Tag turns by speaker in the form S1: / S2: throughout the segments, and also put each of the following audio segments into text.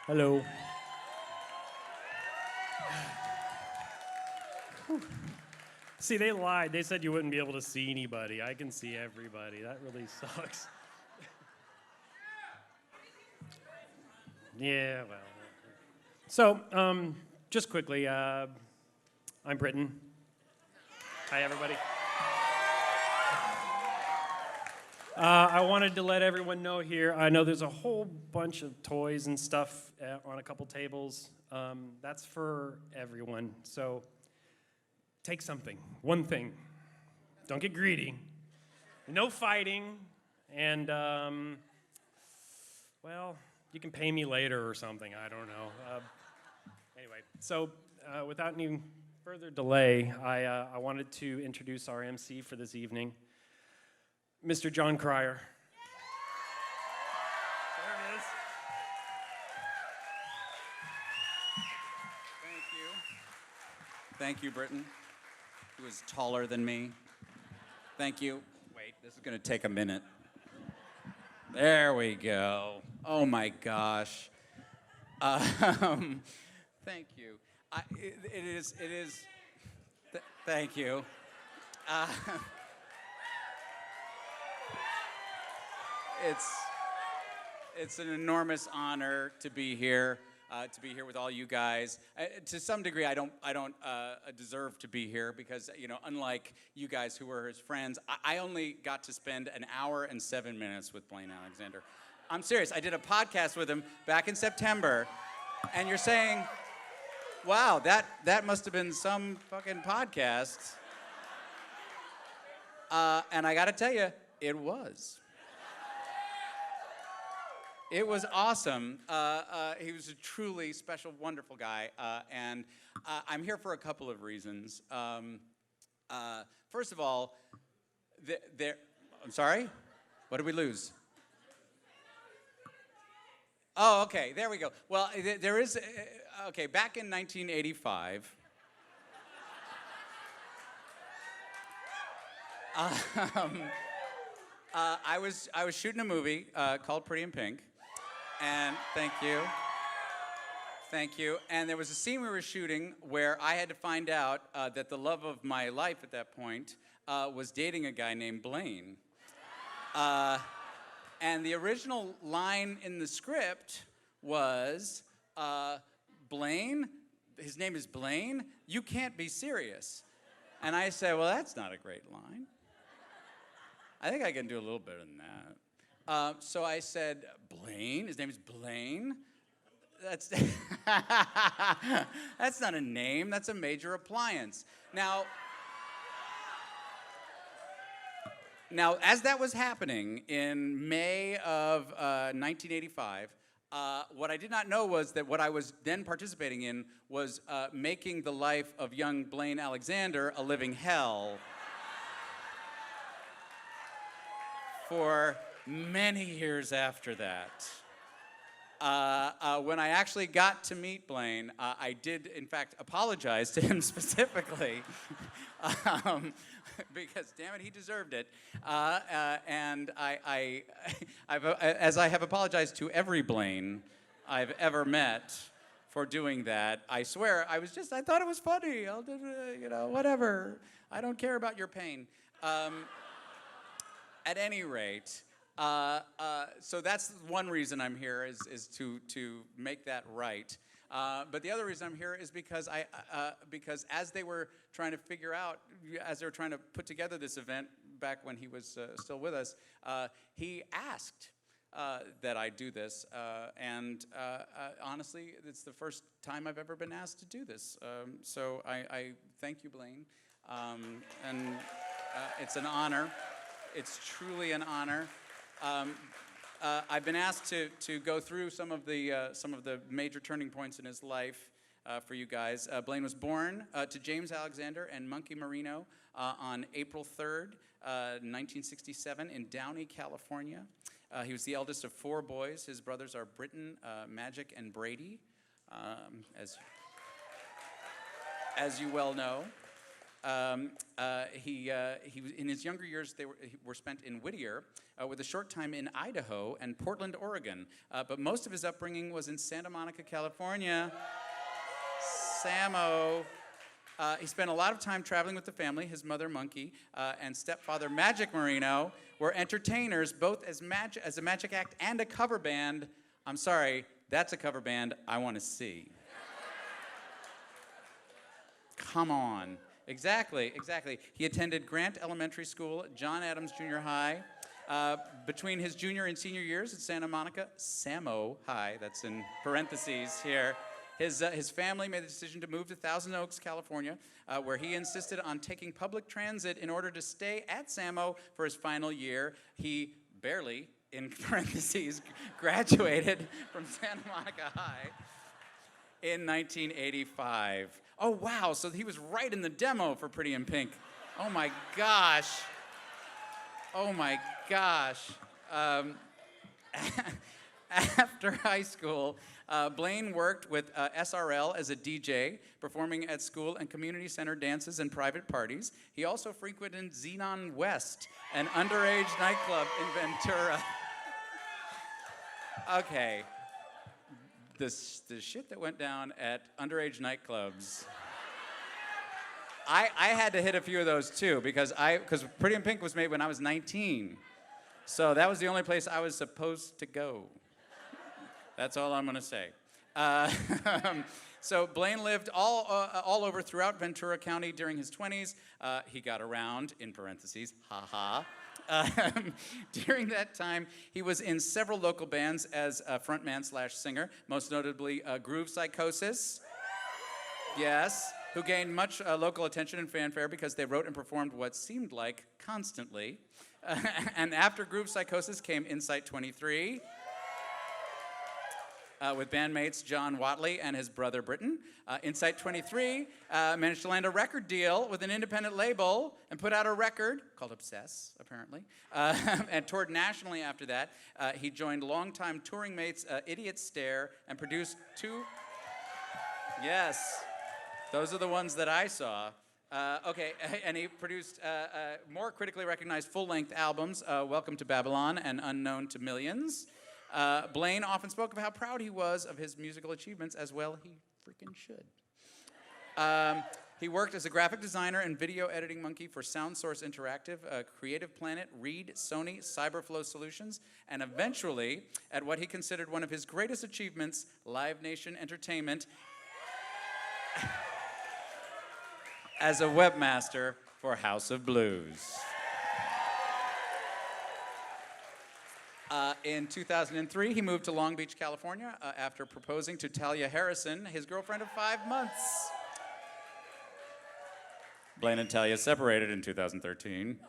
S1: Hello. See, they lied. They said you wouldn't be able to see anybody. I can see everybody. That really sucks. Yeah, well. So, just quickly, I'm Britton. Hi, everybody. I wanted to let everyone know here, I know there's a whole bunch of toys and stuff on a couple tables. That's for everyone. So take something, one thing. Don't get greedy. No fighting. And, well, you can pay me later or something. I don't know. Anyway, so without any further delay, I wanted to introduce our MC for this evening. Mr. John Cryer. There it is.
S2: Thank you, Britton. He was taller than me. Thank you. Wait, this is going to take a minute. There we go. Oh my gosh. Thank you. It is. Thank you. It's an enormous honor to be here with all you guys. To some degree, I don't deserve to be here because, unlike you guys who were his friends, I only got to spend an hour and 7 minutes with Blaine Alexander. I'm serious. I did a podcast with him back in September, and you're saying, wow, that must have been some fucking podcast. And I got to tell you, it was. It was awesome. He was a truly special, wonderful guy. And I'm here for a couple of reasons. First of all, I'm sorry? What did we lose? Oh, okay, there we go. Well, there is, okay, back in 1985, I was shooting a movie called Pretty in Pink. And thank you. And there was a scene we were shooting where I had to find out that the love of my life at that point was dating a guy named Blaine. And the original line in the script was, Blaine, his name is Blaine, you can't be serious. And I said, well, that's not a great line. I think I can do a little better than that. So I said, Blaine? His name is Blaine? That's that's not a name. That's a major appliance. Now, as that was happening in May of 1985, what I did not know was that what I was then participating in was making the life of young Blaine Alexander a living hell for many years after that. When I actually got to meet Blaine, I did, in fact, apologize to him specifically because, damn it, he deserved it. And as I have apologized to every Blaine I've ever met for doing that, I swear, I thought it was funny. I'll do, whatever. I don't care about your pain. At any rate, so that's one reason I'm here is to make that right. But the other reason I'm here is because because as they were trying to figure out, as they were trying to put together this event back when he was still with us, he asked that I do this, and honestly, it's the first time I've ever been asked to do this. So I thank you, Blaine, and it's an honor. It's truly an honor. I've been asked to go through some of the major turning points in his life for you guys. Blaine was born to James Alexander and Monkey Marino on April 3rd, 1967 in Downey, California. He was the eldest of 4 boys. His brothers are Britton, Magic, and Brady, as you well know. In his younger years, they were spent in Whittier, with a short time in Idaho and Portland, Oregon. But most of his upbringing was in Santa Monica, California. Samo. He spent a lot of time traveling with the family. His mother, Monkey, and stepfather, Magic Marino, were entertainers, both as a magic act and a cover band. I'm sorry, that's a cover band I want to see. Come on. Exactly. He attended Grant Elementary School, John Adams Junior High. Between his junior and senior years at Santa Monica, Samo High, that's in parentheses here, his family made the decision to move to Thousand Oaks, California, where he insisted on taking public transit in order to stay at Samo for his final year. He barely, in parentheses, graduated from Santa Monica High in 1985. Oh, wow, so he was right in the demo for Pretty in Pink. Oh, my gosh. After high school, Blaine worked with SRL as a DJ, performing at school and community center dances and private parties. He also frequented Xenon West, an underage nightclub in Ventura. Okay. The shit that went down at underage nightclubs. I had to hit a few of those too because Pretty in Pink was made when I was 19. So that was the only place I was supposed to go. That's all I'm gonna say. So Blaine lived all over throughout Ventura County during his 20s. He got around, in parentheses, haha. During that time, he was in several local bands as a frontman/singer, most notably Groove Psychosis, yes, who gained much local attention and fanfare because they wrote and performed what seemed like constantly. And after Groove Psychosis came Insight 23, with bandmates John Watley and his brother Britton. Insight 23 managed to land a record deal with an independent label and put out a record called Obsess, apparently, and toured nationally after that. He joined longtime touring mates Idiot Stare and produced two... Yes, those are the ones that I saw. And he produced more critically recognized full-length albums, Welcome to Babylon and Unknown to Millions. Blaine often spoke of how proud he was of his musical achievements, as well he freaking should. He worked as a graphic designer and video editing monkey for SoundSource Interactive, Creative Planet, Reed, Sony, Cyberflow Solutions, and eventually, at what he considered one of his greatest achievements, Live Nation Entertainment, as a webmaster for House of Blues. In 2003, he moved to Long Beach, California, after proposing to Talia Harrison, his girlfriend of 5 months. Blaine and Talia separated in 2013.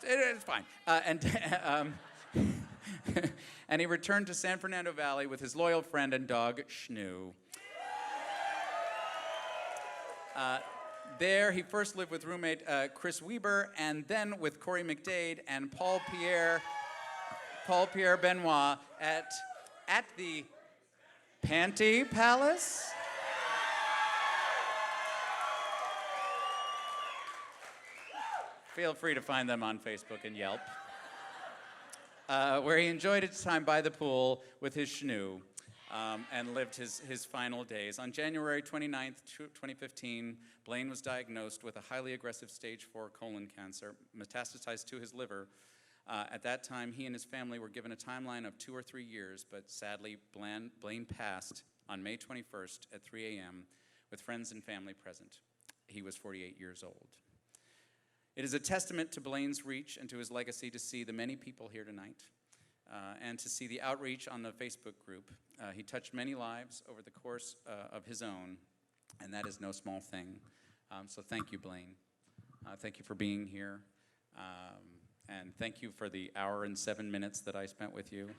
S2: It's fine. And he returned to San Fernando Valley with his loyal friend and dog, Schnoo. There, he first lived with roommate Chris Weber, and then with Corey McDade and Paul Pierre Benoit at the Panty Palace? Feel free to find them on Facebook and Yelp. Where he enjoyed his time by the pool with his Schnoo and lived his final days. On January 29th, 2015, Blaine was diagnosed with a highly aggressive stage 4 colon cancer, metastasized to his liver. At that time, he and his family were given a timeline of 2 or 3 years, but sadly, Blaine passed on May 21st at 3 a.m. with friends and family present. He was 48 years old. It is a testament to Blaine's reach and to his legacy to see the many people here tonight and to see the outreach on the Facebook group. He touched many lives over the course of his own, and that is no small thing. So thank you, Blaine. Thank you for being here. And thank you for the hour and 7 minutes that I spent with you.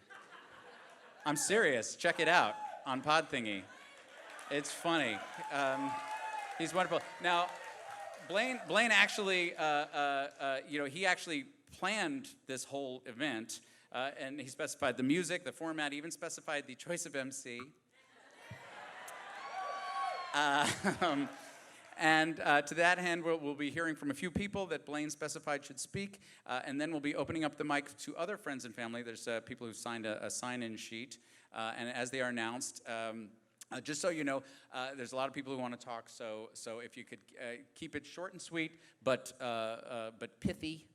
S2: I'm serious. Check it out on Pod Thingy. It's funny. He's wonderful. Now, Blaine actually, he actually planned this whole event, and he specified the music, the format, even specified the choice of MC. And to that end, we'll be hearing from a few people that Blaine specified should speak, and then we'll be opening up the mic to other friends and family. There's people who signed a sign-in sheet, and as they are announced, just so you know, there's a lot of people who want to talk, so if you could keep it short and sweet, but pithy.